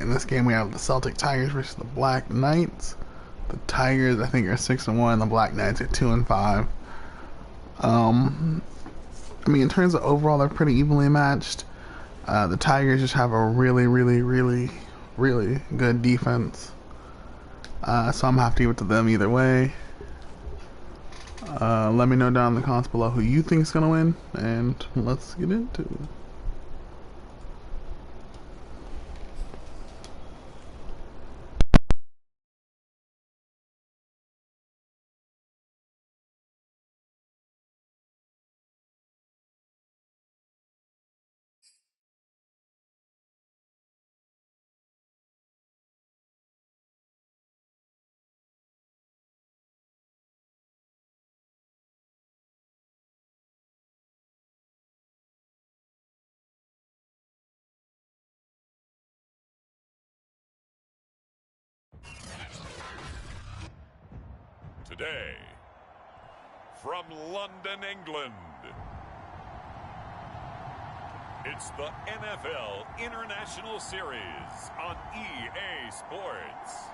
in this game we have the Celtic Tigers versus the Black Knights. The Tigers, I think, are 6-1. The Black Knights are 2-5. I mean, in terms of overall, they're pretty evenly matched. The Tigers just have a really good defense. So I'm gonna have to give it to them either way. Let me know down in the comments below who you think is gonna win, and let's get into it. Today, from London, England, it's the NFL International Series on EA Sports.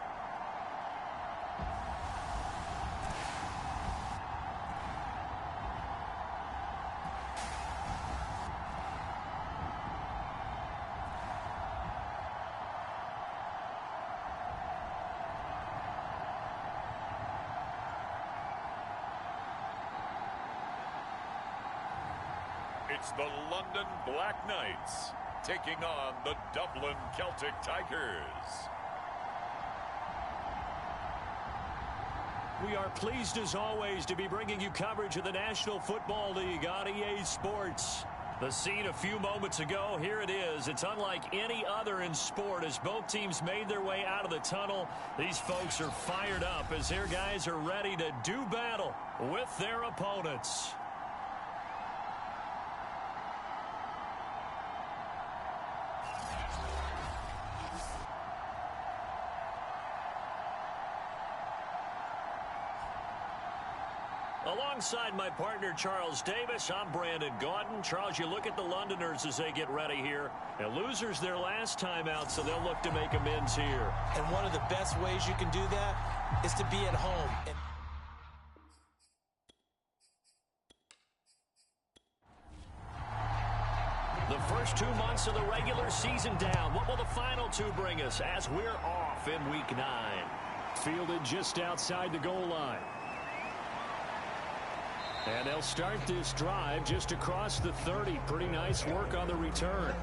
It's the London Black Knights taking on the Dublin Celtic Tigers. We are pleased as always to be bringing you coverage of the National Football League on EA Sports. The scene a few moments ago, here it is. It's unlike any other in sport as both teams made their way out of the tunnel. These folks are fired up as their guys are ready to do battle with their opponents. Alongside my partner, Charles Davis, I'm Brandon Gaudin. Charles, you look at the Londoners as they get ready here. And losers their last time out, so they'll look to make amends here. And one of the best ways you can do that is to be at home. The first 2 months of the regular season down. What will the final 2 bring us as we're off in Week 9? Fielded just outside the goal line. And they'll start this drive just across the 30. Pretty nice work on the return.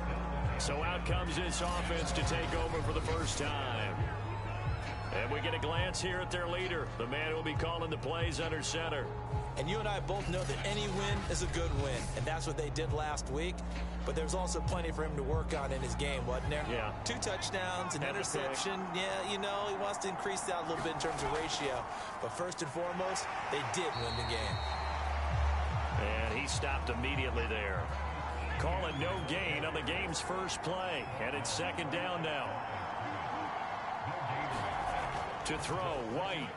So out comes this offense to take over for the first time. And we get a glance here at their leader, the man who will be calling the plays under center. And you and I both know that any win is a good win, and that's what they did last week. But there's also plenty for him to work on in his game, wasn't there? Yeah. 2 touchdowns, an interception. Yeah, you know, he wants to increase that a little bit in terms of ratio. But first and foremost, they did win the game. And he stopped immediately there. Calling no gain on the game's first play. And it's second down now. To throw, White.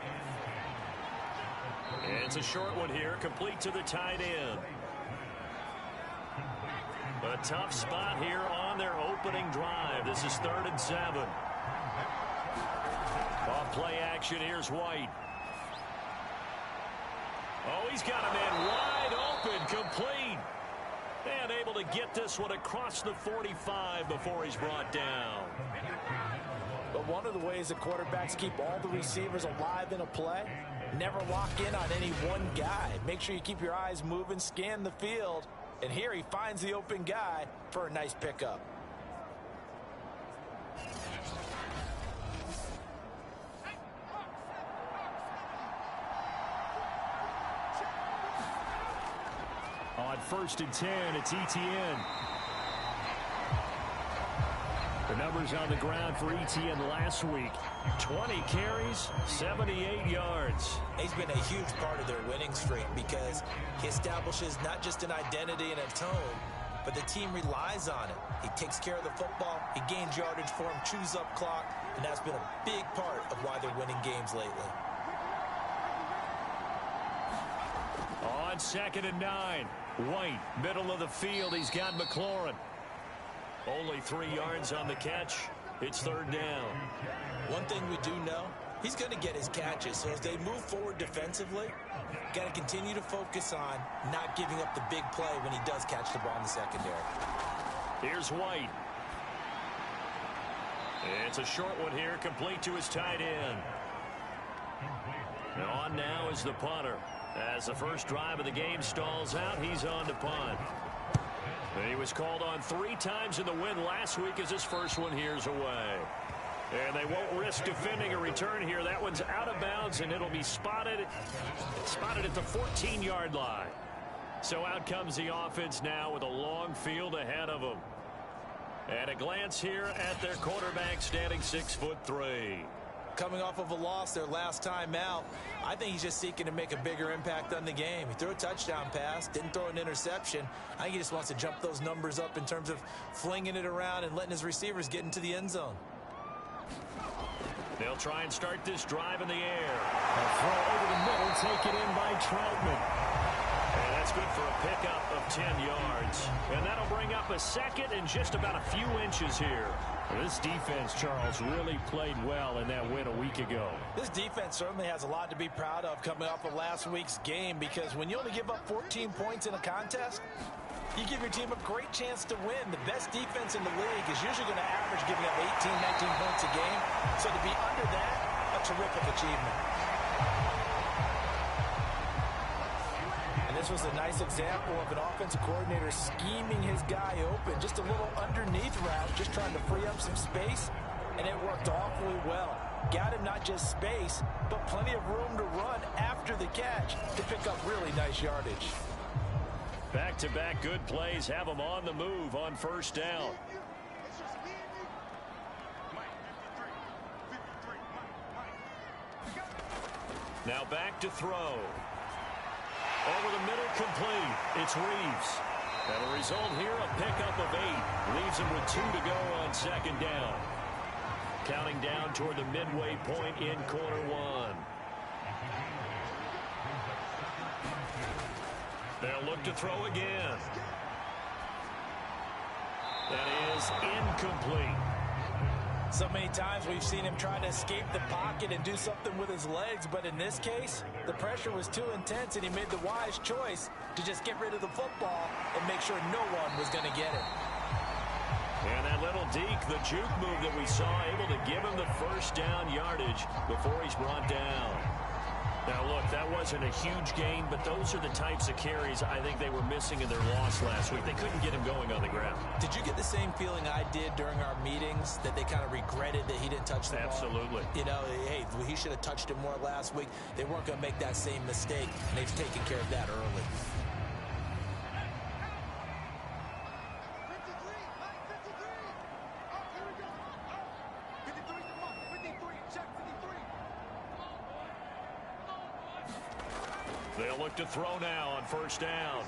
It's a short one here, complete to the tight end. A tough spot here on their opening drive. This is 3rd and 7. Off play action, here's White. Oh, he's got a man wide open, complete. And able to get this one across the 45 before he's brought down. But one of the ways that quarterbacks keep all the receivers alive in a play, never lock in on any one guy. Make sure you keep your eyes moving, scan the field. And here he finds the open guy for a nice pickup. On 1st and 10, it's Etienne. The numbers on the ground for Etienne last week. 20 carries, 78 yards. He's been a huge part of their winning streak because he establishes not just an identity and a tone, but the team relies on it. He takes care of the football, he gains yardage for him, chews up clock, and that's been a big part of why they're winning games lately. On 2nd and 9, White, middle of the field, he's got McLaurin. Only 3 yards on the catch. It's third down. One thing we do know, he's going to get his catches. So as they move forward defensively, got to continue to focus on not giving up the big play when he does catch the ball in the secondary. Here's White. It's a short one here, complete to his tight end. And on now is the punter. As the first drive of the game stalls out, he's on to punt. And he was called on 3 times in the win last week as his first one here's away. And they won't risk defending a return here. That one's out of bounds, and it'll be spotted at the 14-yard line. So out comes the offense now with a long field ahead of them. And a glance here at their quarterback, standing 6'3". Coming off of a loss their last time out, I think he's just seeking to make a bigger impact on the game. He threw a touchdown pass, didn't throw an interception. I think he just wants to jump those numbers up in terms of flinging it around and letting his receivers get into the end zone. They'll try and start this drive in the air. A throw over the middle, taken in by Troutman. And that's good for a pickup of 10 yards. And that'll bring up a second and just about a few inches here. This defense, Charles, really played well in that win a week ago. This defense certainly has a lot to be proud of coming off of last week's game, because when you only give up 14 points in a contest, you give your team a great chance to win. The best defense in the league is usually going to average giving up 18, 19 points a game. So to be under that, a terrific achievement. And this was a nice example of an offensive coordinator scheming his guy open. Just a little underneath route, just trying to free up some space, and it worked awfully well. Got him not just space, but plenty of room to run after the catch to pick up really nice yardage. Back-to-back good plays have them on the move on first down. Now back to throw. Over the middle, complete. It's Reeves. That'll result here a pickup of 8. Leaves him with 2 to go on second down. Counting down toward the midway point in quarter 1. They'll look to throw again. That is incomplete. So many times we've seen him try to escape the pocket and do something with his legs, but in this case, the pressure was too intense, and he made the wise choice to just get rid of the football and make sure no one was going to get it. And that little deke, the juke move that we saw, able to give him the first down yardage before he's brought down. Now, look, that wasn't a huge gain, but those are the types of carries I think they were missing in their loss last week. They couldn't get him going on the ground. Did you get the same feeling I did during our meetings, that they kind of regretted that he didn't touch the ball? Absolutely. You know, hey, he should have touched it more last week. They weren't going to make that same mistake, and they've taken care of that early. They'll look to throw now on first down.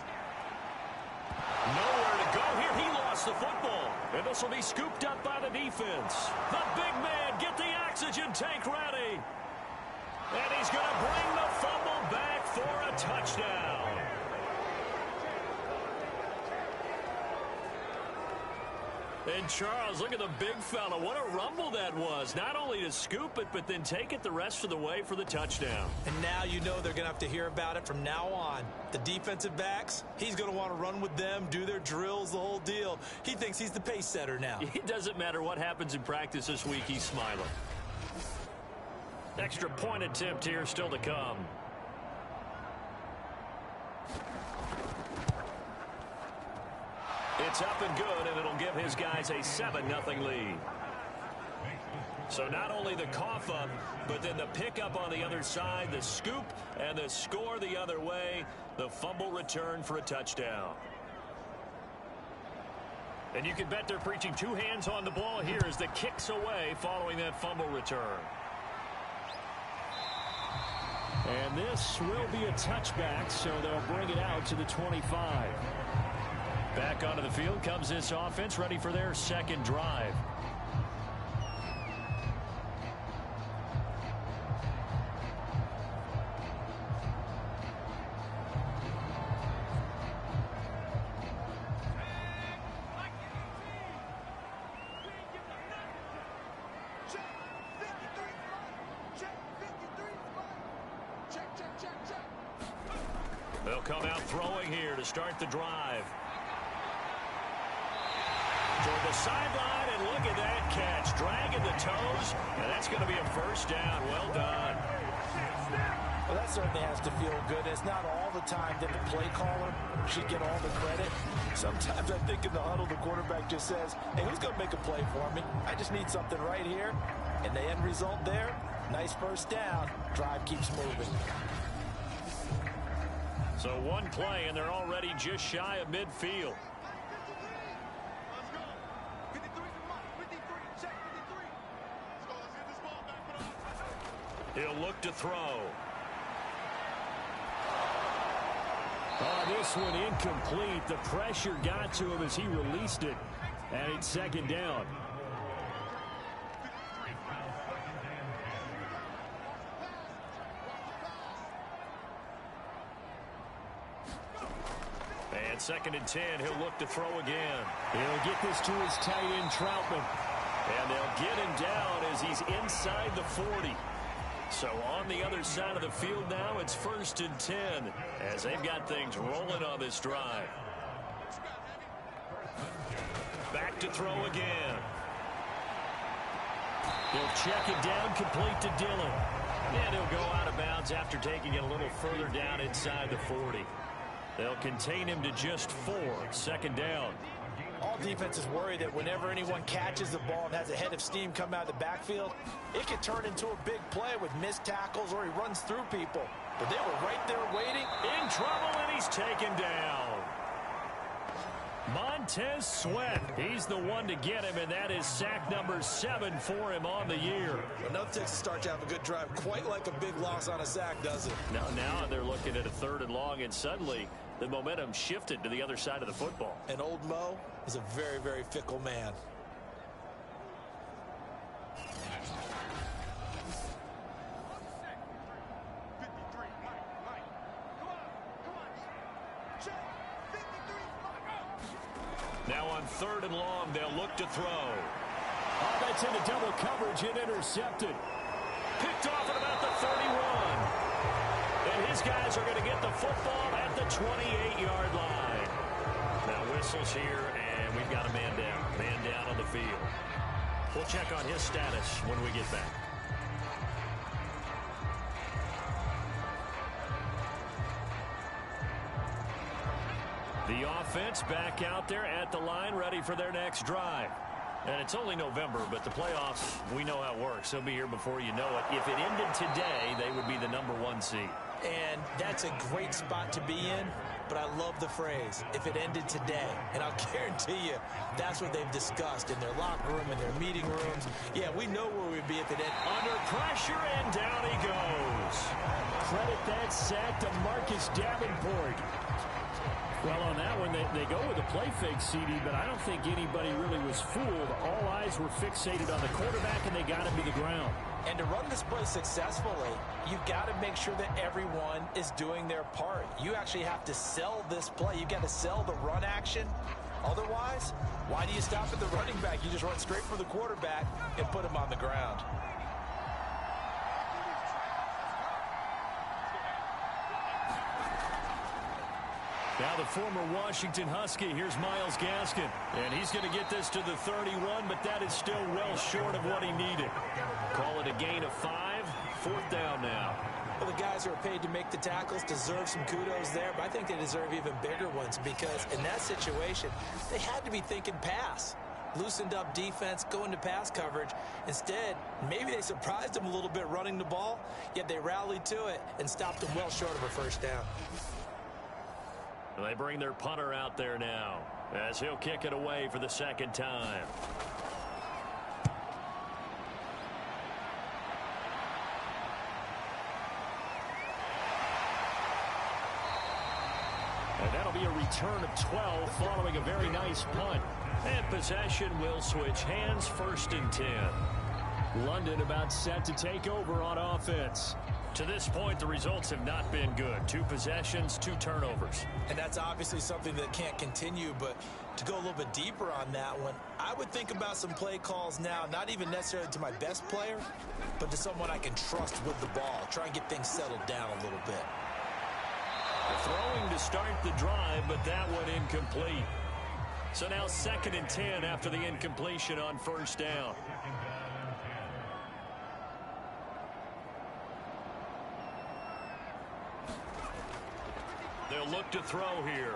Nowhere to go here. He lost the football. And this will be scooped up by the defense. The big man, get the oxygen tank ready. And he's going to bring the fumble back for a touchdown. And Charles, look at the big fella. What a rumble that was. Not only to scoop it, but then take it the rest of the way for the touchdown. And now you know they're going to have to hear about it from now on. The defensive backs, he's going to want to run with them, do their drills, the whole deal. He thinks he's the pace setter now. It doesn't matter what happens in practice this week, he's smiling. Extra point attempt here still to come. It's up and good, and it'll give his guys a 7-0 lead. So not only the cough up, but then the pickup on the other side, the scoop, and the score the other way, the fumble return for a touchdown. And you can bet they're preaching 2 hands on the ball here as the kick's away following that fumble return. And this will be a touchback, so they'll bring it out to the 25. Back onto the field comes this offense, ready for their second drive. They'll come out throwing here to start the drive. Toward the sideline, and look at that catch. Dragging the toes, and that's going to be a first down. Well done. Well, that certainly has to feel good. It's not all the time that the play caller should get all the credit. Sometimes I think in the huddle, the quarterback just says, hey, who's going to make a play for me? I just need something right here. And the end result there, nice first down. Drive keeps moving. So one play, and they're already just shy of midfield. He'll look to throw. This one incomplete. The pressure got to him as he released it. And it's second down. And second and 10, he'll look to throw again. He'll get this to his tight end, Troutman. And they'll get him down as he's inside the 40. So on the other side of the field now, it's 1st and 10 as they've got things rolling on this drive. Back to throw again. He'll check it down, complete to Dillon. And he'll go out of bounds after taking it a little further down inside the 40. They'll contain him to just 4, second down. All defenses worry that whenever anyone catches the ball and has a head of steam come out of the backfield, it could turn into a big play with missed tackles or he runs through people. But they were right there waiting. In trouble, and he's taken down. Montez Sweat, he's the one to get him, and that is sack number 7 for him on the year. Enough takes to start to have a good drive, quite like a big loss on a sack, does it? Now they're looking at a 3rd and long, and suddenly the momentum shifted to the other side of the football. And old Mo is a very, very fickle man. Now on 3rd and long, they'll look to throw. Oh, that's into double coverage and intercepted. Picked off at about the 31. And his guys are going to get the football at the 28-yard line. Now whistles here, and we've got a man down. Man down on the field. We'll check on his status when we get back. The offense back out there at the line, ready for their next drive. And it's only November, but the playoffs, we know how it works. They'll be here before you know it. If it ended today, they would be the number 1 seed. And that's a great spot to be in, but I love the phrase, if it ended today. And I'll guarantee you, that's what they've discussed in their locker room, in their meeting rooms. Yeah, we know where we'd be if it ended. Under pressure, and down he goes. Credit that sack to Marcus Davenport. Well, on that one, they go with a play fake, CD, but I don't think anybody really was fooled. All eyes were fixated on the quarterback, and they got him to the ground. And to run this play successfully, you've got to make sure that everyone is doing their part. You actually have to sell this play. You've got to sell the run action. Otherwise, why do you stop at the running back? You just run straight for the quarterback and put him on the ground. Now the former Washington Husky, here's Myles Gaskin. And he's going to get this to the 31, but that is still well short of what he needed. Call it a gain of 5, 4th down now. Well, the guys who are paid to make the tackles deserve some kudos there, but I think they deserve even bigger ones because in that situation, they had to be thinking pass. Loosened up defense, going to pass coverage. Instead, maybe they surprised them a little bit running the ball, yet they rallied to it and stopped them well short of a first down. They bring their punter out there now as he'll kick it away for the 2nd time. And that'll be a return of 12 following a very nice punt. And possession will switch hands, 1st and 10. London about set to take over on offense. To this point, the results have not been good. 2 possessions, 2 turnovers. And that's obviously something that can't continue, but to go a little bit deeper on that one, I would think about some play calls now, not even necessarily to my best player, but to someone I can trust with the ball. Try and get things settled down a little bit. Throwing to start the drive, but that one incomplete. So now 2nd and 10 after the incompletion on 1st down. They'll look to throw here.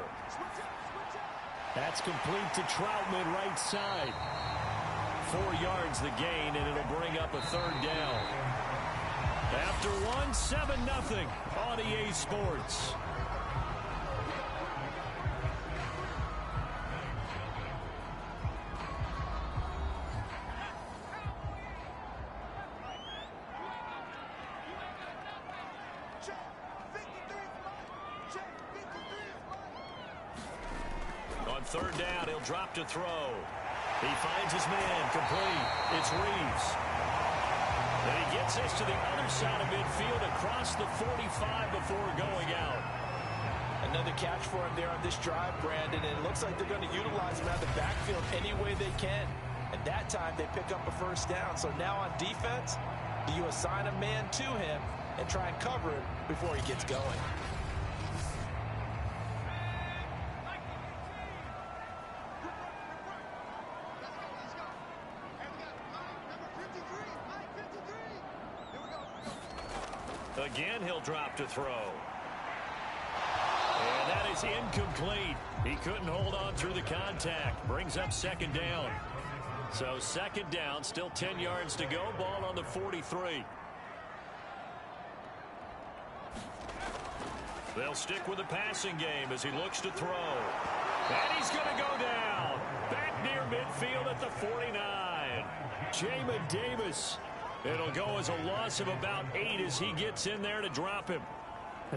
That's complete to Troutman, right side. 4 yards the gain, and it'll bring up a 3rd down. After one, 7-0 on EA Sports. On 3rd down, he'll drop to throw. He finds his man, complete. It's Reeves. And he gets this to the other side of midfield across the 45 before going out. Another catch for him there on this drive, Brandon, and it looks like they're going to utilize him out of the backfield any way they can. And that time they pick up a 1st down. So now on defense, do you assign a man to him and try and cover him before he gets going? Again, he'll drop to throw. And that is incomplete. He couldn't hold on through the contact. Brings up 2nd down. So 2nd down, still 10 yards to go. Ball on the 43. They'll stick with the passing game as he looks to throw. And he's going to go down. Back near midfield at the 49. Jamin Davis. It'll go as a loss of about 8 as he gets in there to drop him.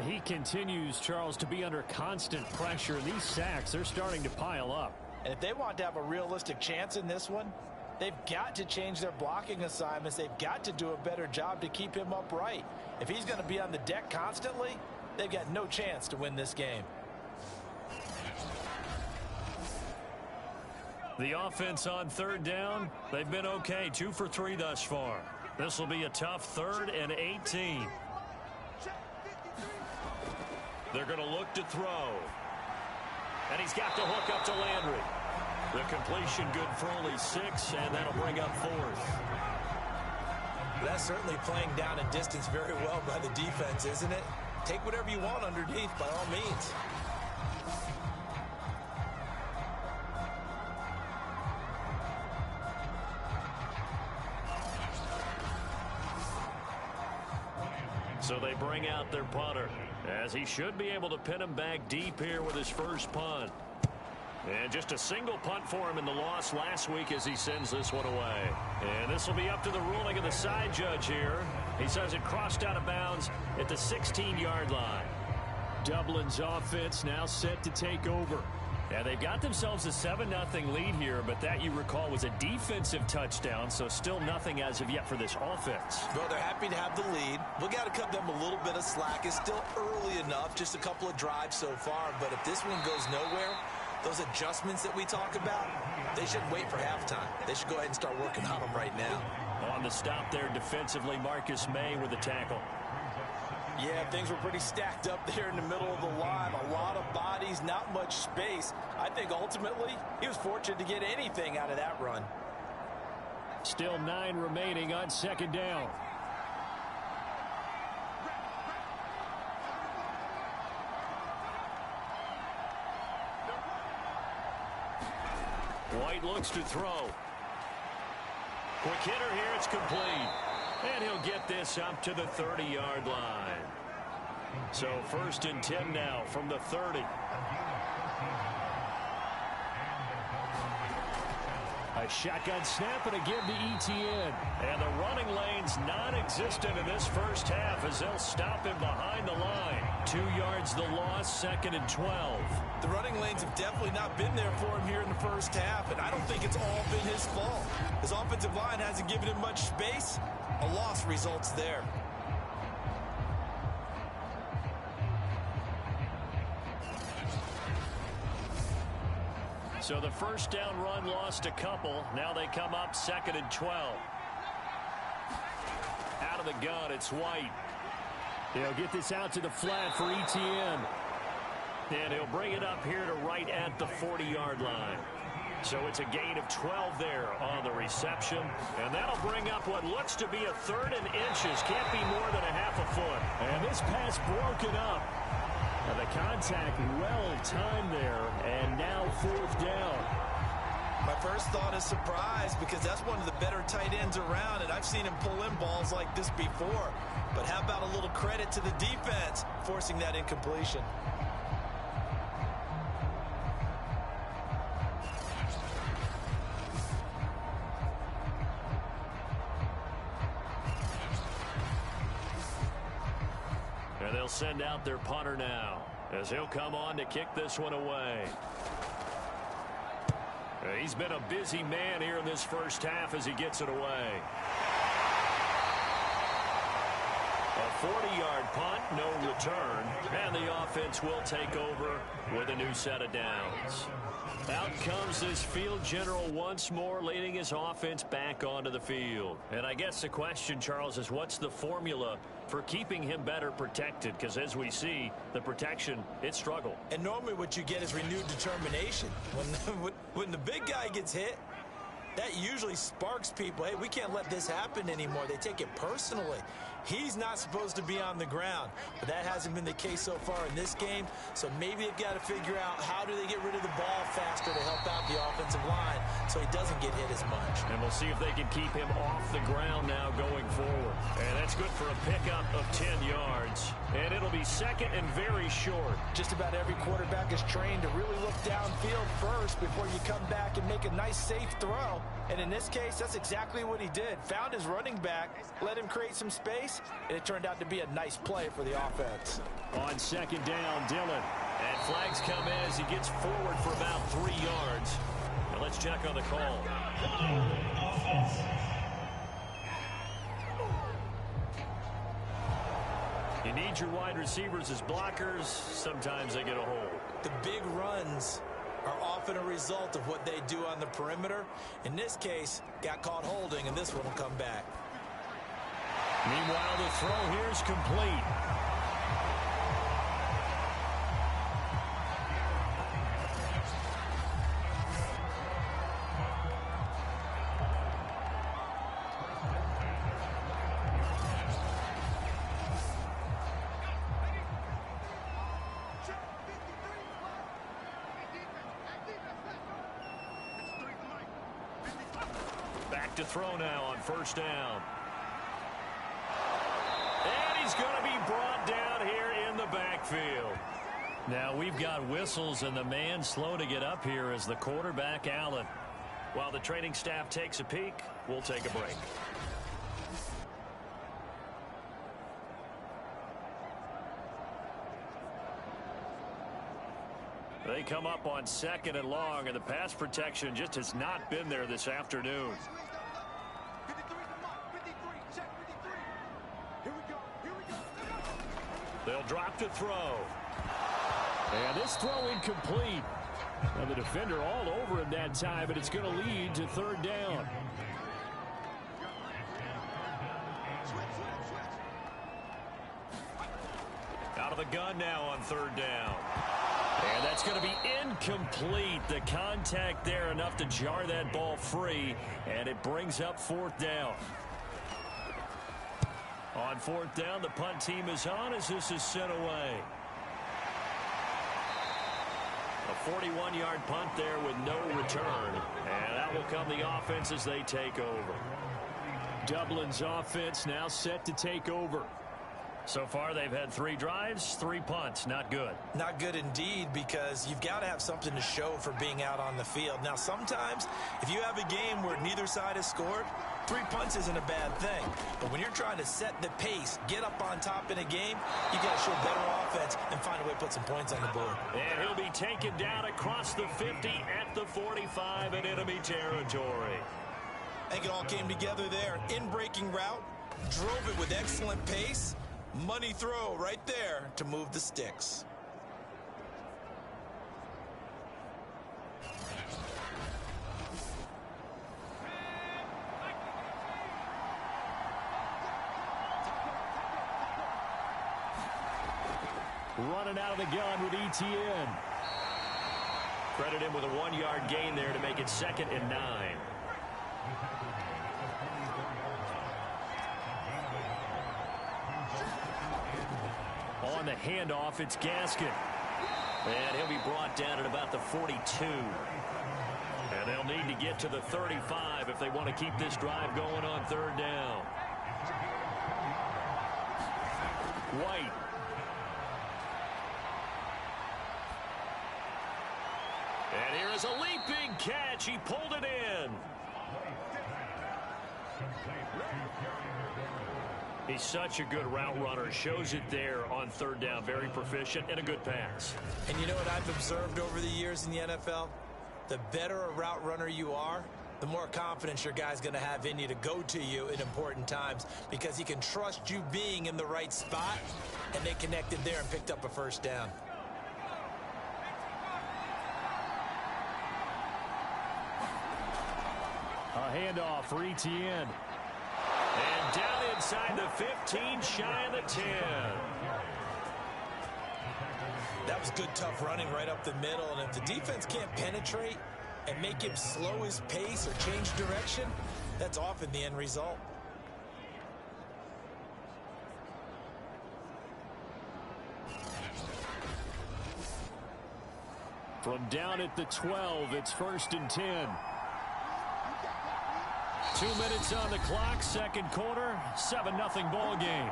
He continues, Charles, to be under constant pressure. These sacks, they're starting to pile up. And if they want to have a realistic chance in this one, they've got to change their blocking assignments. They've got to do a better job to keep him upright. If he's going to be on the deck constantly, they've got no chance to win this game. The offense on 3rd down, they've been okay. 2 for 3 thus far. This will be a tough 3rd and 18. They're going to look to throw. And he's got the hook up to Landry. The completion good for only 6, and that'll bring up 4th. That's certainly playing down a distance very well by the defense, isn't it? Take whatever you want underneath, by all means. So they bring out their punter, as he should be able to pin him back deep here with his first punt. And just a single punt for him in the loss last week as he sends this one away. And this will be up to the ruling of the side judge here. He says it crossed out of bounds at the 16-yard line. Dublin's offense now set to take over. Yeah, they've got themselves a 7-0 lead here, but that, you recall, was a defensive touchdown, so still nothing as of yet for this offense. Well, they're happy to have the lead. We got to cut them a little bit of slack. It's still early enough, just a couple of drives so far, but if this one goes nowhere, those adjustments that we talk about, they shouldn't wait for halftime. They should go ahead and start working on them right now. On the stop there defensively, Marcus May with the tackle. Yeah, things were pretty stacked up there in the middle of the line. A lot of bodies, not much space. I think ultimately he was fortunate to get anything out of that run. Still 9 remaining on 2nd down. White looks to throw. Quick hitter here, it's complete. And he'll get this up to the 30-yard line. So 1st and 10 now from the 30. A shotgun snap and a give to ETN. And the running lane's non-existent in this first half as they'll stop him behind the line. 2 yards the loss, 2nd and 12. The running lanes have definitely not been there for him here in the first half, and I don't think it's all been his fault. His offensive line hasn't given him much space. A loss results there. So the first down run lost a couple. Now they come up 2nd and 12. Out of the gun, it's White. They'll get this out to the flat for ETN. And he'll bring it up here to right at the 40-yard line. So it's a gain of 12 there on the reception. And that'll bring up what looks to be a 3rd and inches. Can't be more than a half a foot. And this pass broken up. And the contact well timed there. And now 4th down. My first thought is surprise because that's one of the better tight ends around, and I've seen him pull in balls like this before. But how about a little credit to the defense forcing that incompletion? And they'll send out their punter now as he'll come on to kick this one away. He's been a busy man here in this first half as he gets it away. A 40-yard punt, no return, and the offense will take over with a new set of downs. Out comes this field general once more, leading his offense back onto the field. And I guess the question, Charles, is what's the formula for keeping him better protected? Because as we see, the protection, it struggled. And normally what you get is renewed determination. When the big guy gets hit, that usually sparks people. Hey, we can't let this happen anymore. They take it personally. He's not supposed to be on the ground, but that hasn't been the case so far in this game. So maybe they've got to figure out how do they get rid of the ball faster to help out the offensive line so he doesn't get hit as much. And we'll see if they can keep him off the ground now going forward. And that's good for a pickup of 10 yards. And it'll be 2nd and very short. Just about every quarterback is trained to really look downfield first before you come back and make a nice safe throw. And in this case, that's exactly what he did. Found his running back, let him create some space, and it turned out to be a nice play for the offense. On 2nd down, Dillon. And flags come in as he gets forward for about 3 yards. Now let's check on the call. You need your wide receivers as blockers. Sometimes they get a hold. The big runs are often a result of what they do on the perimeter. In this case, got caught holding, and this one will come back. Meanwhile, the throw here is complete. Back to throw now on 1st down. And he's going to be brought down here in the backfield. Now we've got whistles and the man slow to get up here is the quarterback, Allen. While the training staff takes a peek, we'll take a break. They come up on 2nd and long, and the pass protection just has not been there this afternoon. They'll drop to throw. And this throw incomplete. Now the defender all over him that time, but it's going to lead to 3rd down. Out of the gun now on 3rd down. And that's going to be incomplete. The contact there enough to jar that ball free, and it brings up 4th down. On 4th down, the punt team is on as this is sent away. A 41-yard punt there with no return, and that will come the offense as they take over. Dublin's offense now set to take over. So far, they've had 3 drives, 3 punts. Not good. Not good indeed, because you've got to have something to show for being out on the field. Now, sometimes, if you have a game where neither side has scored, 3 punts isn't a bad thing. But when you're trying to set the pace, get up on top in a game, you got to show better offense and find a way to put some points on the board. And he'll be taken down across the 50 at the 45 in enemy territory. I think it all came together there. In-breaking route, drove it with excellent pace. Money throw right there to move the sticks. running out of the gun with ETN. Credit him with a 1-yard gain there to make it 2nd and 9. On the handoff, it's Gaskin. And he'll be brought down at about the 42. And they'll need to get to the 35 if they want to keep this drive going on 3rd down. White. And here is a leaping catch. He pulled it in. He's such a good route runner. Shows it there on 3rd down. Very proficient and a good pass. And you know what I've observed over the years in the NFL? The better a route runner you are, the more confidence your guy's going to have in you to go to you in important times because he can trust you being in the right spot, and they connected there and picked up a 1st down. A handoff for ETN. And down inside the 15, shy of the 10. That was good, tough running right up the middle, and if the defense can't penetrate and make him slow his pace or change direction, that's often the end result. From down at the 12, it's 1st and 10. 2 minutes on the clock, 2nd quarter, 7-0 ball game.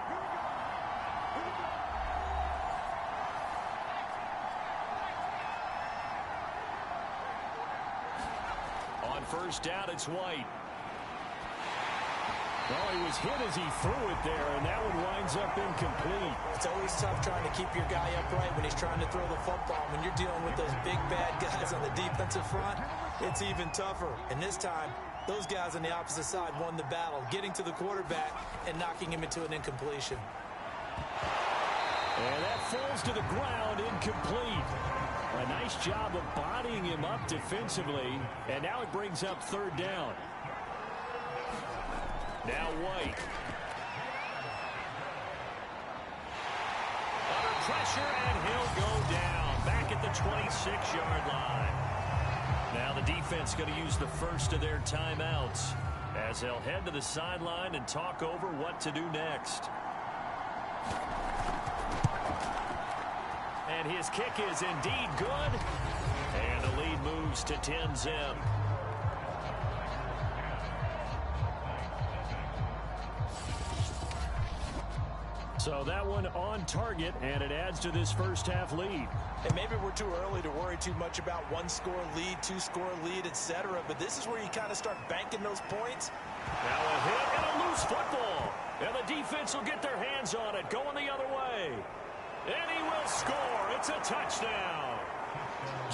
On 1st down, it's White. Well, he was hit as he threw it there, and that one winds up incomplete. It's always tough trying to keep your guy upright when he's trying to throw the football. When you're dealing with those big, bad guys on the defensive front, it's even tougher. And this time, those guys on the opposite side won the battle, getting to the quarterback and knocking him into an incompletion. And that falls to the ground, incomplete. A nice job of bodying him up defensively, and now it brings up 3rd down. Now White. Under pressure, and he'll go down. Back at the 26-yard line. Now the defense going to use the first of their timeouts as they'll head to the sideline and talk over what to do next. And his kick is indeed good. And the lead moves to 10-zip. So that one on target, and it adds to this first half lead. And maybe we're too early to worry too much about 1-score lead, 2-score lead, etc. But this is where you kind of start banking those points. Now a hit and a loose football. And the defense will get their hands on it, going the other way. And he will score. It's a touchdown.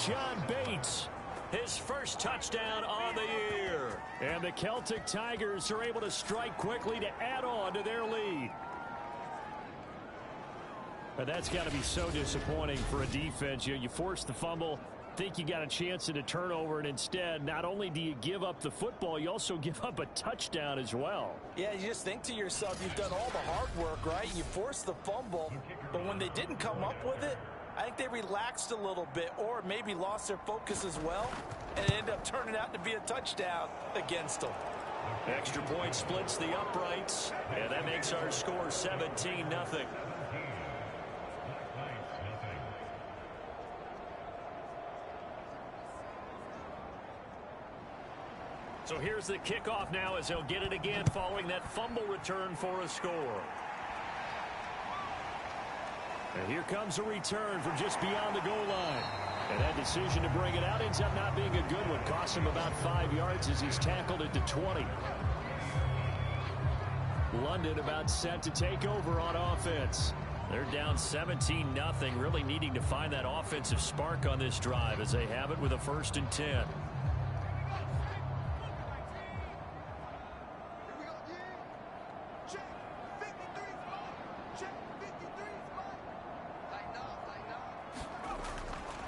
John Bates. His first touchdown on the year. And the Celtic Tigers are able to strike quickly to add on to their lead. But that's got to be so disappointing for a defense. You force the fumble, think you got a chance at a turnover, and instead, not only do you give up the football, you also give up a touchdown as well. Yeah, you just think to yourself, you've done all the hard work, right? You forced the fumble, but when they didn't come up with it, I think they relaxed a little bit or maybe lost their focus as well, and it ended up turning out to be a touchdown against them. Extra point splits the uprights, and that makes our score 17-0. So here's the kickoff now as they'll get it again following that fumble return for a score. And here comes a return from just beyond the goal line. And that decision to bring it out ends up not being a good one. Cost him about 5 yards as he's tackled at the 20. London about set to take over on offense. They're down 17-0, really needing to find that offensive spark on this drive as they have it with a 1st and 10.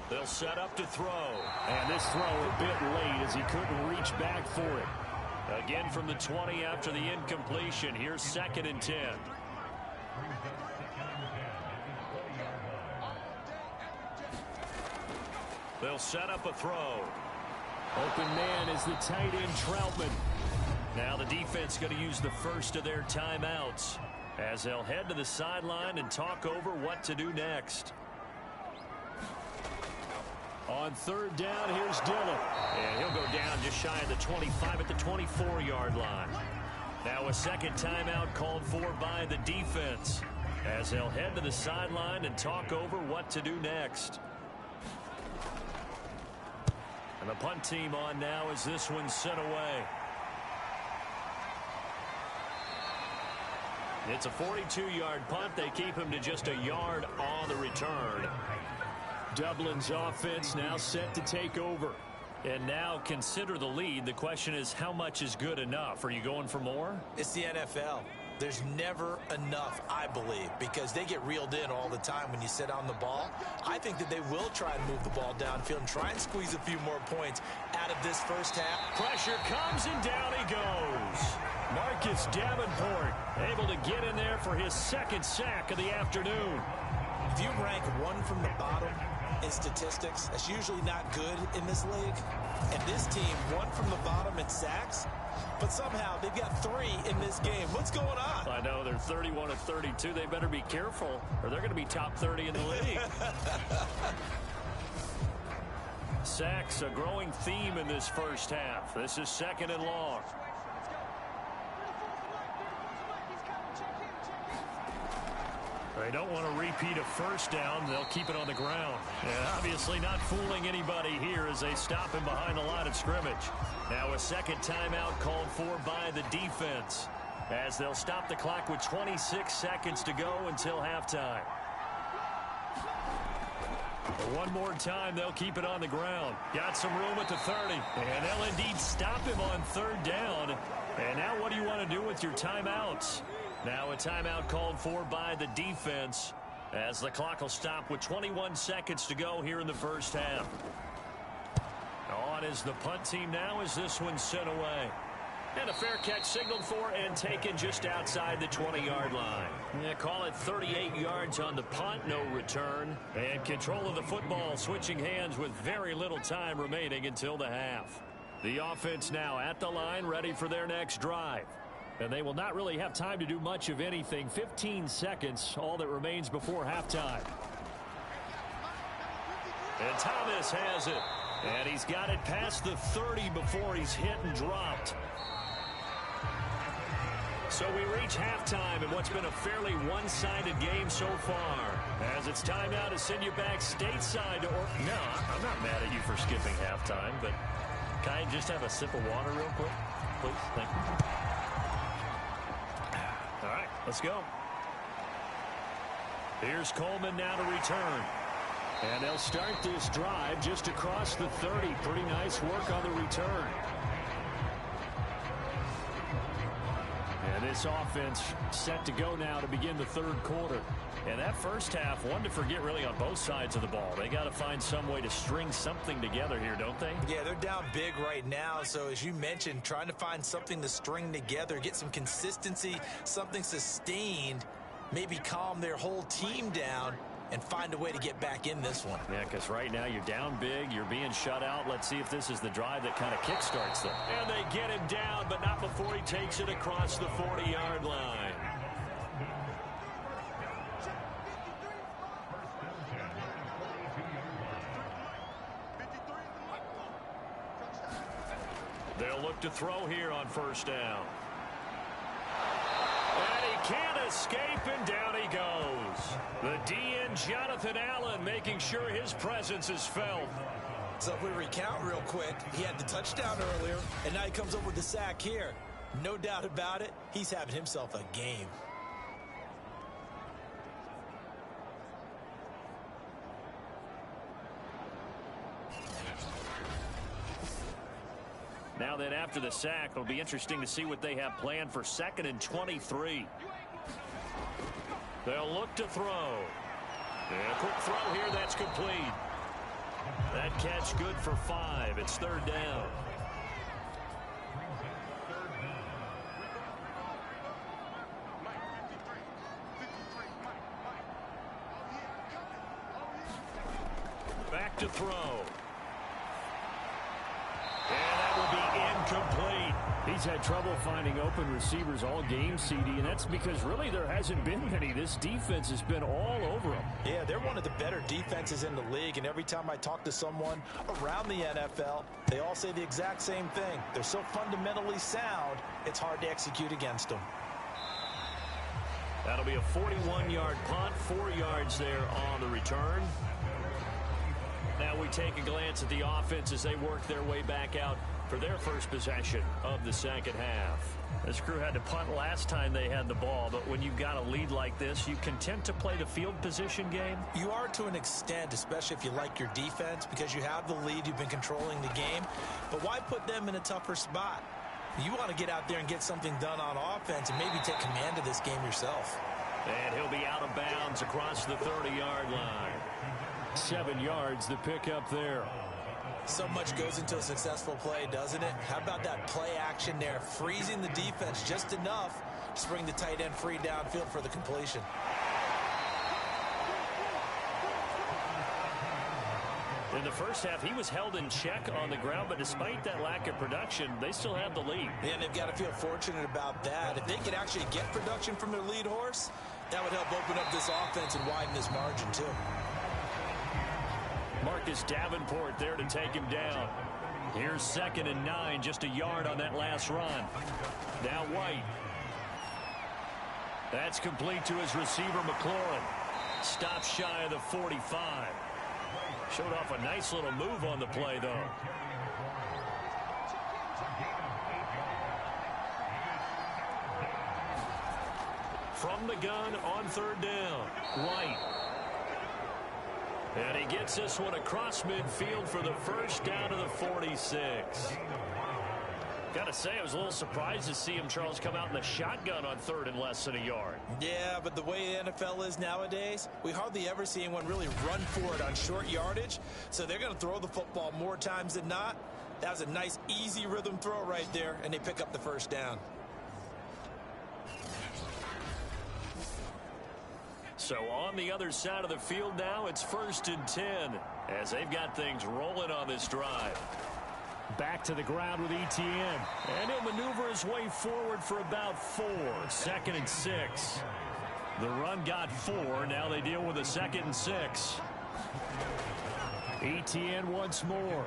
They'll set up to throw. And this throw a bit late as he couldn't reach back for it. Again from the 20 after the incompletion. Here's 2nd and 10. They'll set up a throw. Open man is the tight end Troutman. Now the defense going to use the first of their timeouts as they'll head to the sideline and talk over what to do next. On third down, here's Dillon. And he'll go down just shy of the 25 at the 24-yard line. Now a second timeout called for by the defense as they'll head to the sideline and talk over what to do next. And the punt team on now as this one's sent away. It's a 42-yard punt. They keep him to just a yard on the return. Dublin's offense now set to take over. And now consider the lead. The question is, how much is good enough? Are you going for more? It's the NFL. There's never enough, I believe, because they get reeled in all the time when you sit on the ball. I think that they will try and move the ball downfield and try and squeeze a few more points out of this first half. Pressure comes and down he goes. Marcus Davenport able to get in there for his second sack of the afternoon. If you rank one from the bottom in statistics, that's usually not good in this league. And this team, one from the bottom in sacks, but somehow they've got 3 in this game. What's going on? I know, they're 31 of 32. They better be careful, or they're going to be top 30 in the league. Sacks, a growing theme in this first half. This is second and long. They don't want to repeat a first down. They'll keep it on the ground. And obviously not fooling anybody here as they stop him behind the line of scrimmage. Now a second timeout called for by the defense as they'll stop the clock with 26 seconds to go until halftime. One more time, they'll keep it on the ground. Got some room at the 30. And they'll indeed stop him on third down. And now what do you want to do with your timeouts? Now a timeout called for by the defense as the clock will stop with 21 seconds to go here in the first half. On is the punt team now as this one's sent away. And a fair catch signaled for and taken just outside the 20-yard line. Yeah, call it 38 yards on the punt, no return. And control of the football switching hands with very little time remaining until the half. The offense now at the line, ready for their next drive. And they will not really have time to do much of anything. 15 seconds, all that remains before halftime. And Thomas has it. And he's got it past the 30 before he's hit and dropped. So we reach halftime in what's been a fairly one-sided game so far. As it's time now to send you back stateside. No, I'm not mad at you for skipping halftime, but can I just have a sip of water real quick? Please, thank you. All right, let's go. Here's Coleman now to return. And they'll start this drive just across the 30. Pretty nice work on the return. And this offense set to go now to begin the third quarter. And that first half, one to forget really on both sides of the ball. They got to find some way to string something together here, don't they? Yeah, they're down big right now. So as you mentioned, trying to find something to string together, get some consistency, something sustained, maybe calm their whole team down and find a way to get back in this one. Yeah, because right now you're down big, you're being shut out. Let's see if this is the drive that kind of kickstarts them. And they get him down, but not before he takes it across the 40-yard line. They'll look to throw here on first down. And he can't escape, and down he goes. The DN, Jonathan Allen, making sure his presence is felt. So if we recount real quick, he had the touchdown earlier, and now he comes up with the sack here. No doubt about it, he's having himself a game. Now then, after the sack, it'll be interesting to see what they have planned for 2nd and 23. They'll look to throw. And a quick throw here, that's complete. That catch good for 5. It's third down. Back to throw. he's had trouble finding open receivers all game, CD, and that's because really there hasn't been many. This defense has been all over him. Yeah, they're one of the better defenses in the league, and every time I talk to someone around the NFL, they all say the exact same thing. They're so fundamentally sound, it's hard to execute against them. That'll be a 41-yard punt, 4 yards there on the return. Now we take a glance at the offense as they work their way back out for their first possession of the second half. This crew had to punt last time they had the ball, but when you've got a lead like this, you content to play the field position game? You are to an extent, especially if you like your defense, because you have the lead, you've been controlling the game. But why put them in a tougher spot? You want to get out there and get something done on offense and maybe take command of this game yourself. And he'll be out of bounds across the 30-yard line. 7 yards, the pickup there. So much goes into a successful play, doesn't it? How about that play action there, freezing the defense just enough to bring the tight end free downfield for the completion. In the first half, he was held in check on the ground, but despite that lack of production, they still have the lead. And they've got to feel fortunate about that. If they could actually get production from their lead horse, that would help open up this offense and widen this margin, too. Marcus Davenport there to take him down. Here's 2nd and 9, just a yard on that last run. Now White. That's complete to his receiver, McLaurin. Stops shy of the 45. Showed off a nice little move on the play, though. From the gun on 3rd down, White. And he gets this one across midfield for the first down to the 46. Got to say, I was a little surprised to see him, Charles, come out in the shotgun on 3rd and less than a yard. Yeah, but the way the NFL is nowadays, we hardly ever see anyone really run for it on short yardage. So they're going to throw the football more times than not. That was a nice, easy rhythm throw right there, and they pick up the first down. So on the other side of the field now, it's 1st and 10 as they've got things rolling on this drive. Back to the ground with Etienne. And he'll maneuver his way forward for about 4. 2nd and 6. The run got 4. Now they deal with a 2nd and 6. Etienne once more.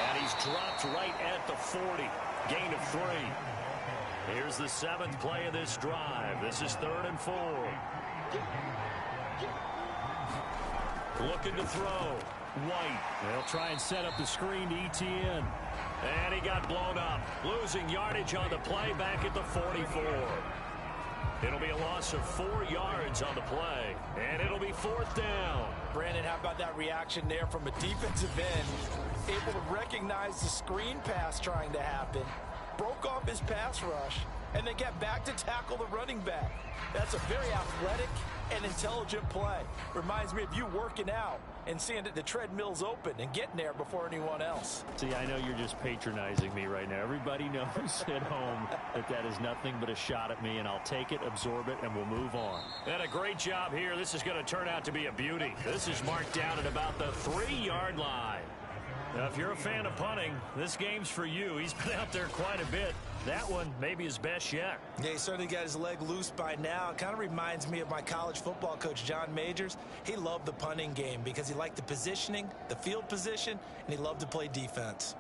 And he's dropped right at the 40. Gain of 3. Here's the 7th play of this drive. This is 3rd and 4. Looking to throw. White. They'll try and set up the screen to Etienne. And he got blown up. Losing yardage on the play back at the 44. It'll be a loss of 4 yards on the play. And it'll be 4th down. Brandon, how about that reaction there from a defensive end? Able to recognize the screen pass trying to happen. Broke off his pass rush. And then get back to tackle the running back. That's a very athletic and intelligent play. Reminds me of you working out and seeing that the treadmill's open and getting there before anyone else. See, I know you're just patronizing me right now. Everybody knows at home that that is nothing but a shot at me, and I'll take it, absorb it, and we'll move on. And a great job here. This is going to turn out to be a beauty. This is marked down at about the 3-yard line. Now, if you're a fan of punting, this game's for you. He's been out there quite a bit. That one maybe his best yet. Yeah, he certainly got his leg loose by now. It kind of reminds me of my college football coach, John Majors. He loved the punting game because he liked the positioning, the field position, and he loved to play defense.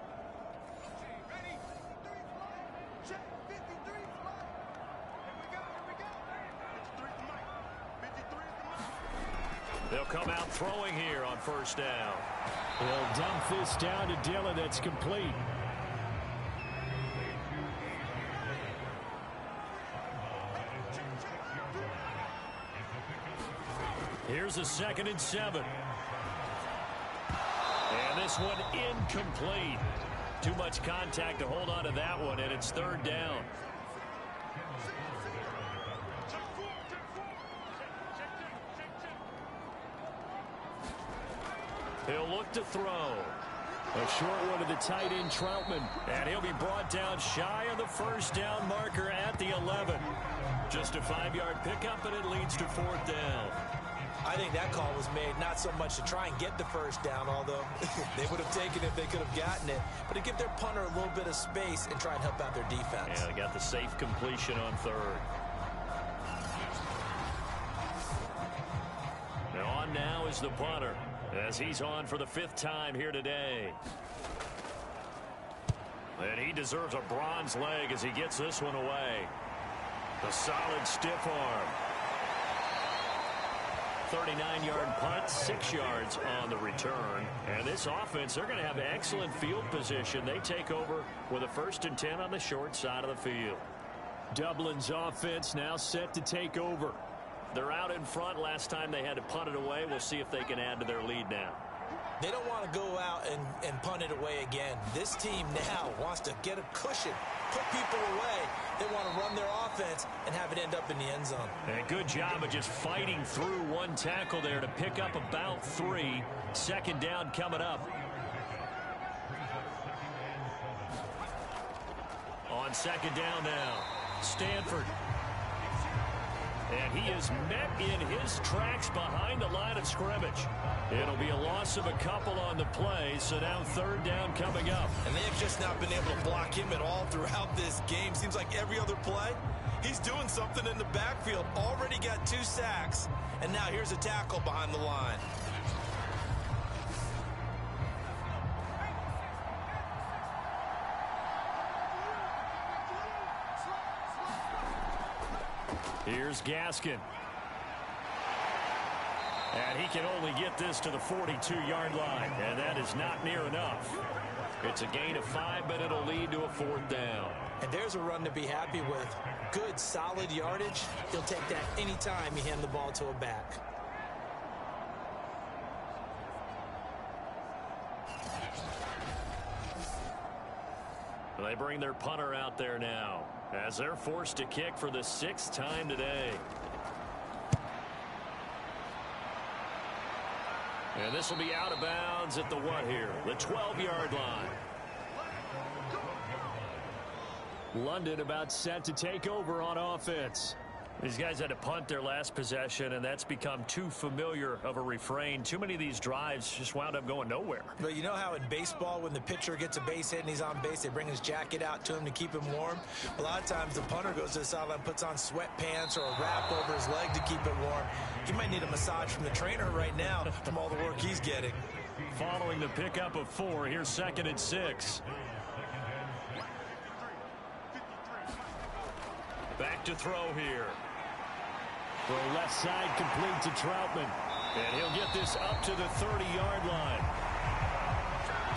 They'll come out throwing here on 1st down. They'll dump this down to Dillon. That's complete. Here's a 2nd and 7. And this one incomplete. Too much contact to hold on to that one, and it's 3rd down. He'll look to throw. A short one to the tight end, Troutman. And he'll be brought down shy of the 1st down marker at the 11. Just a 5-yard pickup, and it leads to 4th down. I think that call was made not so much to try and get the first down, although they would have taken it if they could have gotten it, but to give their punter a little bit of space and try and help out their defense. Yeah, they got the safe completion on third. And on now is the punter, as he's on for the 5th time here today. And he deserves a bronze leg as he gets this one away. The solid stiff arm. 39-yard punt, 6 yards on the return. And this offense, they're going to have excellent field position. They take over with a 1st and 10 on the short side of the field. Dublin's offense now set to take over. They're out in front. Last time they had to punt it away. We'll see if they can add to their lead now. They don't want to go out and punt it away again. This team now wants to get a cushion, put people away. They want to run their offense and have it end up in the end zone. And a good job of just fighting through one tackle there to pick up about 3. 2nd down coming up. On 2nd down now, Stanford. And he is met in his tracks behind the line of scrimmage. It'll be a loss of a couple on the play, so now 3rd down coming up. And they have just not been able to block him at all throughout this game. Seems like every other play, he's doing something in the backfield. Already got 2 sacks, and now here's a tackle behind the line. Here's Gaskin. And he can only get this to the 42-yard line, and that is not near enough. It's a gain of 5, but it'll lead to a 4th down. And there's a run to be happy with. Good, solid yardage. He'll take that anytime you hand the ball to a back. They bring their punter out there now as they're forced to kick for the 6th time today. And this will be out of bounds at the what here? The 12-yard line. London about set to take over on offense. These guys had to punt their last possession, and that's become too familiar of a refrain. Too many of these drives just wound up going nowhere. But you know how in baseball, when the pitcher gets a base hit and he's on base, they bring his jacket out to him to keep him warm? A lot of times the punter goes to the sideline, puts on sweatpants or a wrap over his leg to keep it warm. He might need a massage from the trainer right now from all the work he's getting. Following the pickup of 4, here's 2nd and 6. Back to throw here. Throw left side complete to Troutman. And he'll get this up to the 30-yard line.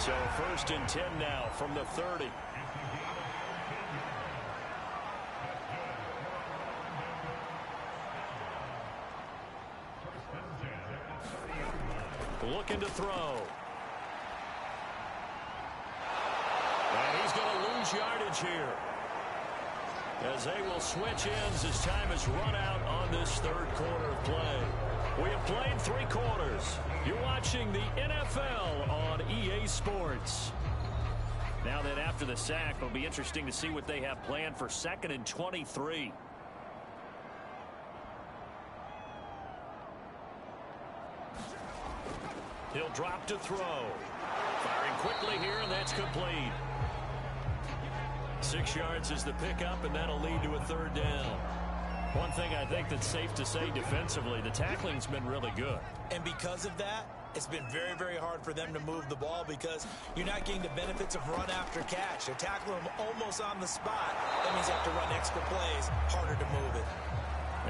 So 1st and 10 now from the 30. Looking to throw. And he's going to lose yardage here, as they will switch ends as time has run out on this 3rd quarter of play. We have played 3 quarters. You're watching the NFL on EA Sports. Now that after the sack, it'll be interesting to see what they have planned for 2nd and 23. He'll drop to throw. Firing quickly here, and that's complete. 6 yards is the pickup, and that'll lead to a 3rd down. One thing I think that's safe to say defensively, the tackling's been really good. And because of that, it's been very, very hard for them to move the ball because you're not getting the benefits of run after catch. They're tackling them almost on the spot. That means they have to run extra plays, harder to move it.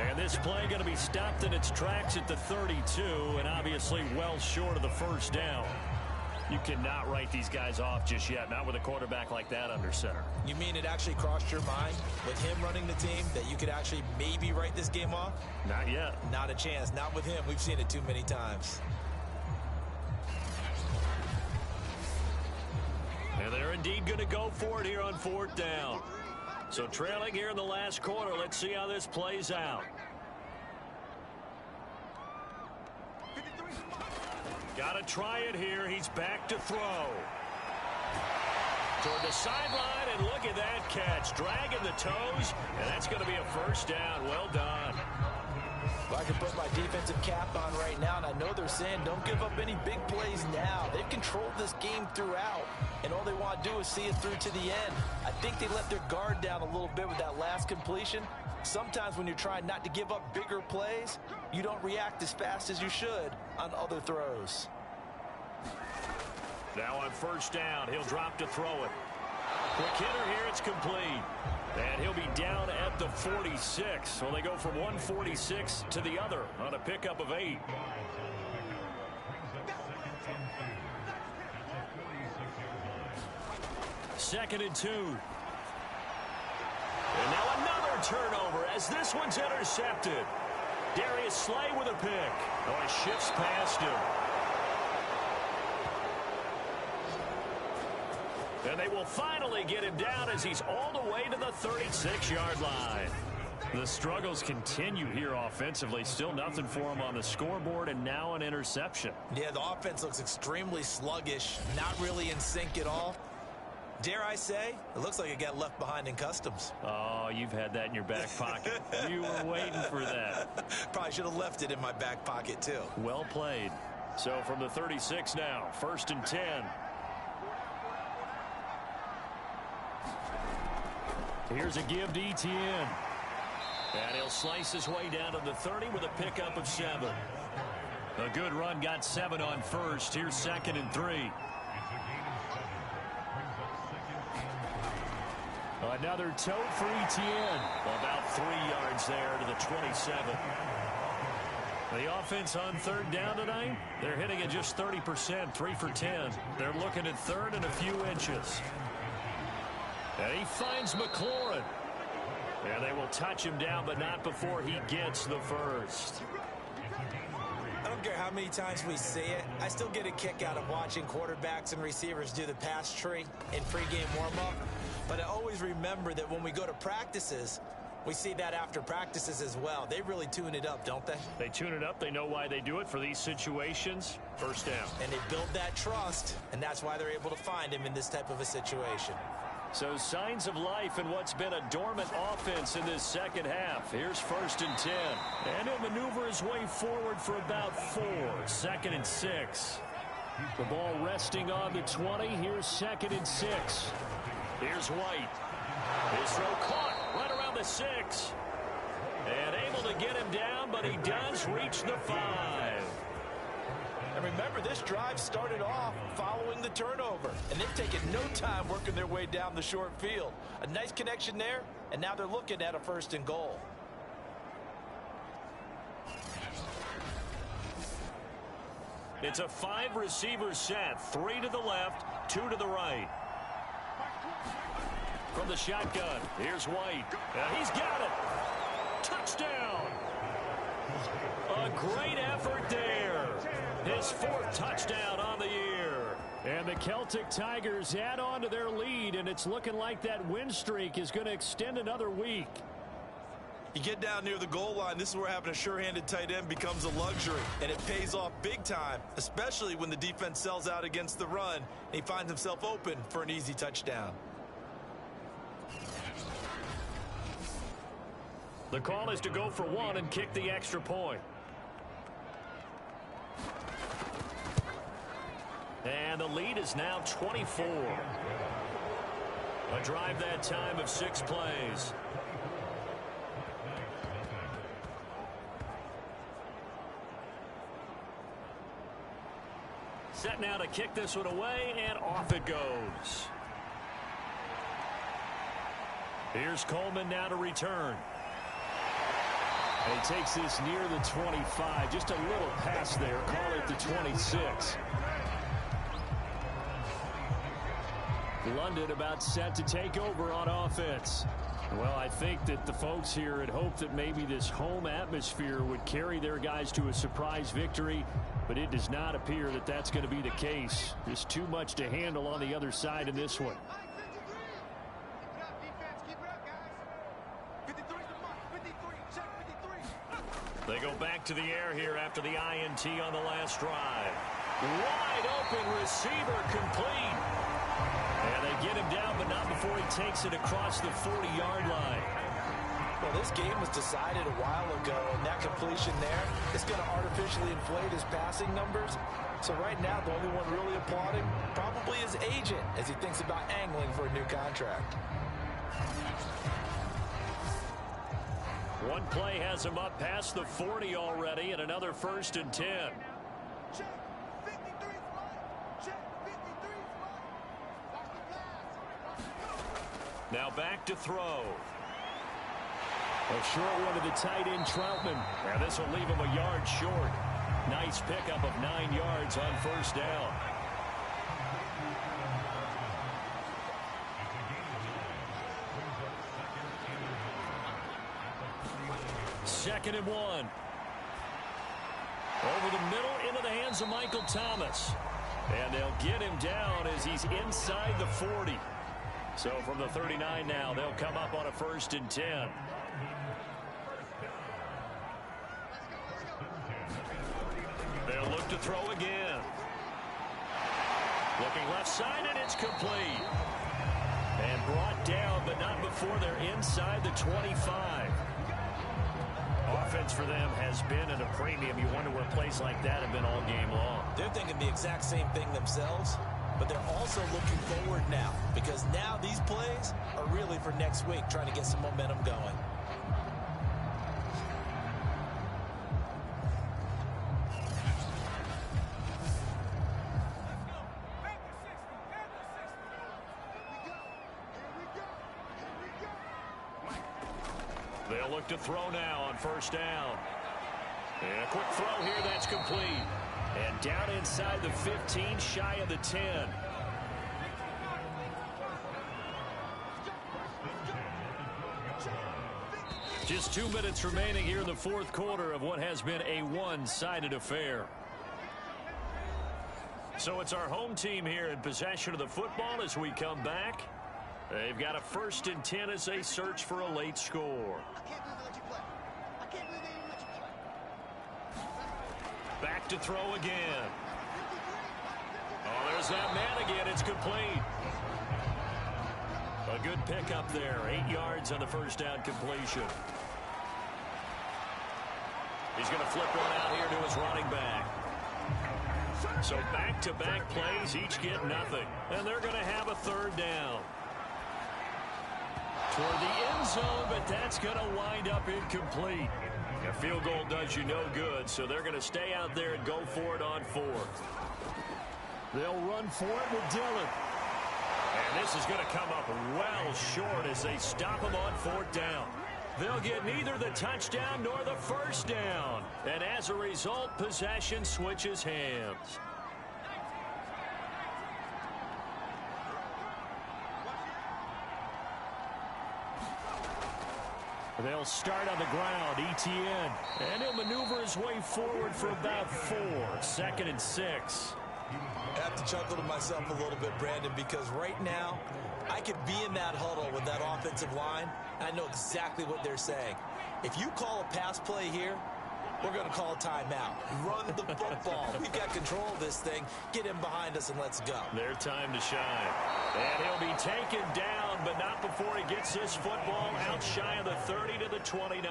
And this play going to be stopped in its tracks at the 32, and obviously well short of the 1st down. You cannot write these guys off just yet, not with a quarterback like that under center. You mean it actually crossed your mind with him running the team that you could actually maybe write this game off? Not yet. Not a chance. Not with him. We've seen it too many times. And they're indeed going to go for it here on 4th down. So trailing here in the last quarter. Let's see how this plays out. Got to try it here. He's back to throw. Toward the sideline, and look at that catch. Dragging the toes, and that's going to be a 1st down. Well done. Well, I can put my defensive cap on right now, and I know they're saying don't give up any big plays now. They've controlled this game throughout, and all they want to do is see it through to the end. I think they let their guard down a little bit with that last completion. Sometimes when you're trying not to give up bigger plays, you don't react as fast as you should on other throws. Now on first down, he'll drop to throw it. Quick hitter here, it's complete. And he'll be down at the 46. So they go from 146 to the other on a pickup of 8. Second and 2. And now another turnover as this one's intercepted. Darius Slay with a pick. Oh, he shifts past him. And they will finally get him down as he's all the way to the 36-yard line. The struggles continue here offensively. Still nothing for him on the scoreboard, and now an interception. Yeah, the offense looks extremely sluggish, not really in sync at all. Dare I say, it looks like it got left behind in customs. Oh, you've had that in your back pocket. You were waiting for that. Probably should have left it in my back pocket, too. Well played. So from the 36 now, first and 10. Here's a give to Etienne. And he'll slice his way down to the 30 with a pickup of 7. A good run, got 7 on first. Here's second and 3. Another tote for Etienne. About 3 yards there to the 27. The offense on third down tonight, they're hitting at just 30%, 3 for 10. They're looking at third and a few inches. And he finds McLaurin. And they will touch him down, but not before he gets the first. I don't care how many times we see it. I still get a kick out of watching quarterbacks and receivers do the pass tree in pregame warm-up. But I always remember that when we go to practices, we see that after practices as well. They really tune it up, don't they? They tune it up. They know why they do it for these situations. First down. And they build that trust, and that's why they're able to find him in this type of a situation. So signs of life in what's been a dormant offense in this second half. Here's first and 10. And he'll maneuver his way forward for about 4. Second and 6. The ball resting on the 20. Here's second and 6. Here's White. His throw caught right around the 6. And able to get him down, but he does reach the 5. And remember, this drive started off following the turnover. And they've taken no time working their way down the short field. A nice connection there, and now they're looking at a first and goal. It's a 5-receiver set. 3 to the left, 2 to the right. From the shotgun, here's White. He's got it. Touchdown. A great effort there. His 4th touchdown on the year. And the Celtic Tigers add on to their lead, and it's looking like that win streak is going to extend another week. You get down near the goal line, this is where having a sure-handed tight end becomes a luxury, and it pays off big time, especially when the defense sells out against the run, and he finds himself open for an easy touchdown. The call is to go for 1 and kick the extra point. And the lead is now 24. A drive that time of 6 plays. Set now to kick this one away, and off it goes. Here's Coleman now to return. And he takes this near the 25. Just a little pass there. Call it the 26. London about set to take over on offense. Well, I think that the folks here had hoped that maybe this home atmosphere would carry their guys to a surprise victory, but it does not appear that that's going to be the case. There's too much to handle on the other side in this one. They go back to the air here after the INT on the last drive. Wide open receiver complete. And they get him down, but not before he takes it across the 40-yard line. Well, this game was decided a while ago, and that completion there is going to artificially inflate his passing numbers. So right now, the only one really applauding probably his agent as he thinks about angling for a new contract. One play has him up past the 40 already, and another 1st and 10. Now back to throw. A short one to the tight end, Troutman. Now this will leave him a yard short. Nice pickup of 9 yards on 1st down. Second and 1. Over the middle into the hands of Michael Thomas. And they'll get him down as he's inside the 40. So from the 39 now, they'll come up on a 1st and 10. They'll look to throw again. Looking left side, and it's complete. And brought down, but not before they're inside the 25. Offense for them has been at a premium. You wonder where plays like that have been all game long. They're thinking the exact same thing themselves, but they're also looking forward now, because now these plays are really for next week, trying to get some momentum going. They'll look to throw now on 1st down. And a quick throw here, that's complete. And down inside the 15, shy of the 10. Just 2 minutes remaining here in the 4th quarter of what has been a one-sided affair. So it's our home team here in possession of the football as we come back. They've got a 1st and 10 as they search for a late score. Back to throw again. Oh, there's that man again. It's complete. A good pickup there. 8 yards on the 1st down completion. He's going to flip one out here to his running back. So back-to-back plays, each get nothing. And they're going to have a 3rd down. Toward the end zone, but that's going to wind up incomplete. A field goal does you no good, so they're going to stay out there and go for it on 4th. They'll run for it with Dillon. And this is going to come up well short as they stop him on 4th down. They'll get neither the touchdown nor the 1st down. And as a result, possession switches hands. They'll start on the ground, Etienne. And he'll maneuver his way forward for about 4. 2nd and 6. I have to chuckle to myself a little bit, Brandon, because right now, I could be in that huddle with that offensive line. I know exactly what they're saying. If you call a pass play here, we're going to call a timeout. Run the football. We've got control of this thing. Get him behind us and let's go. Their time to shine. And he'll be taken down, but not before he gets this football out shy of the 30 to the 29.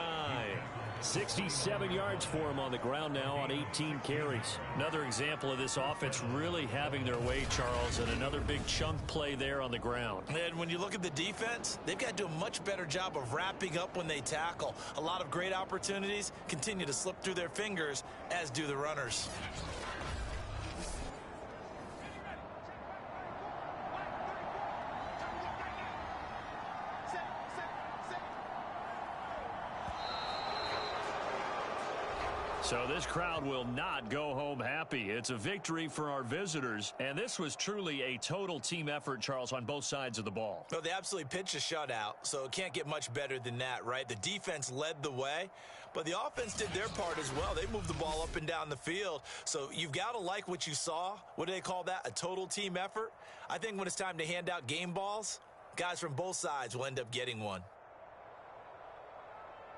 67 yards for him on the ground now on 18 carries. Another example of this offense really having their way, Charles, and another big chunk play there on the ground. And when you look at the defense, they've got to do a much better job of wrapping up when they tackle. A lot of great opportunities continue to slip through their fingers, as do the runners. So this crowd will not go home happy. It's a victory for our visitors, and this was truly a total team effort, Charles, on both sides of the ball. Well, they absolutely pitched a shutout, so it can't get much better than that, right? The defense led the way, but the offense did their part as well. They moved the ball up and down the field, so you've got to like what you saw. What do they call that? A total team effort? I think when it's time to hand out game balls, guys from both sides will end up getting one.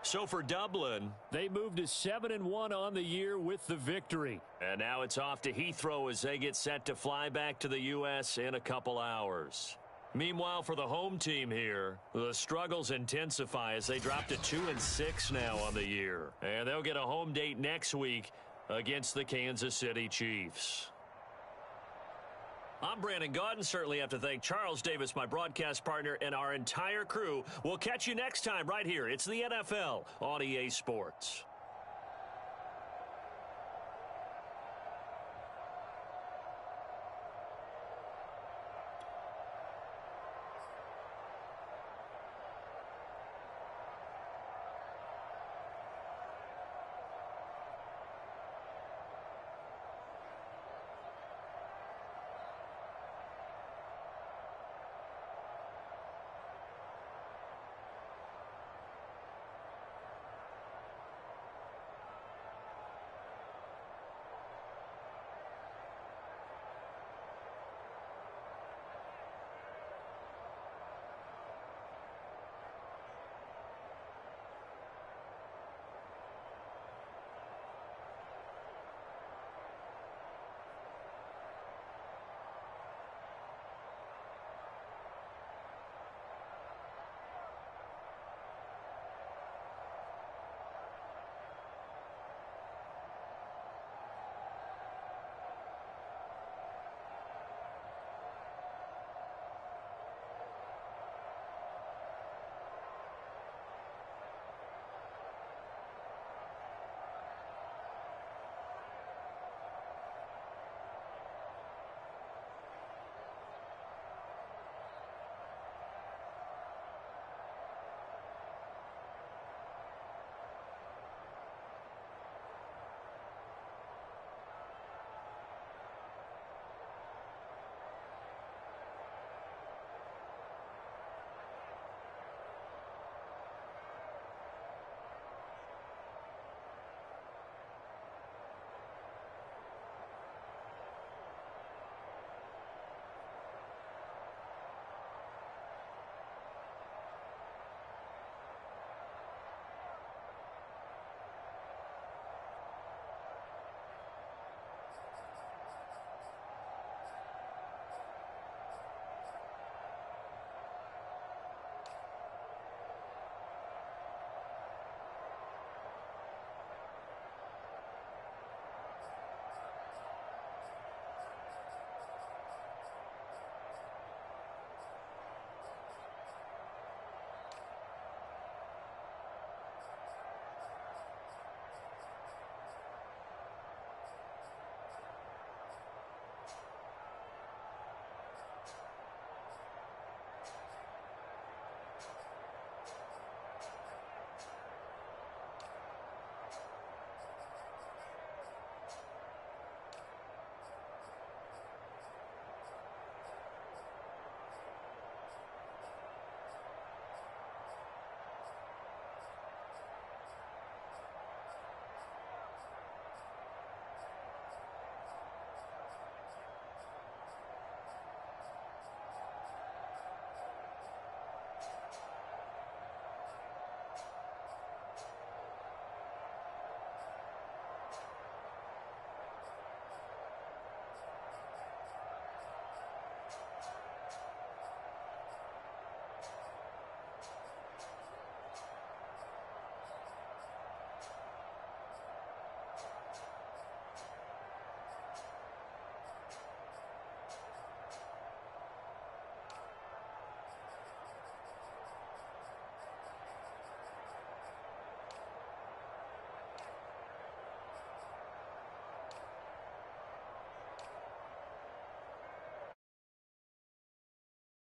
So for Dublin, they moved to 7-1 on the year with the victory. And now it's off to Heathrow as they get set to fly back to the U.S. in a couple hours. Meanwhile, for the home team here, the struggles intensify as they drop to 2-6 now on the year. And they'll get a home date next week against the Kansas City Chiefs. I'm Brandon Gaudin. Certainly have to thank Charles Davis, my broadcast partner, and our entire crew. We'll catch you next time right here. It's the NFL on EA Sports.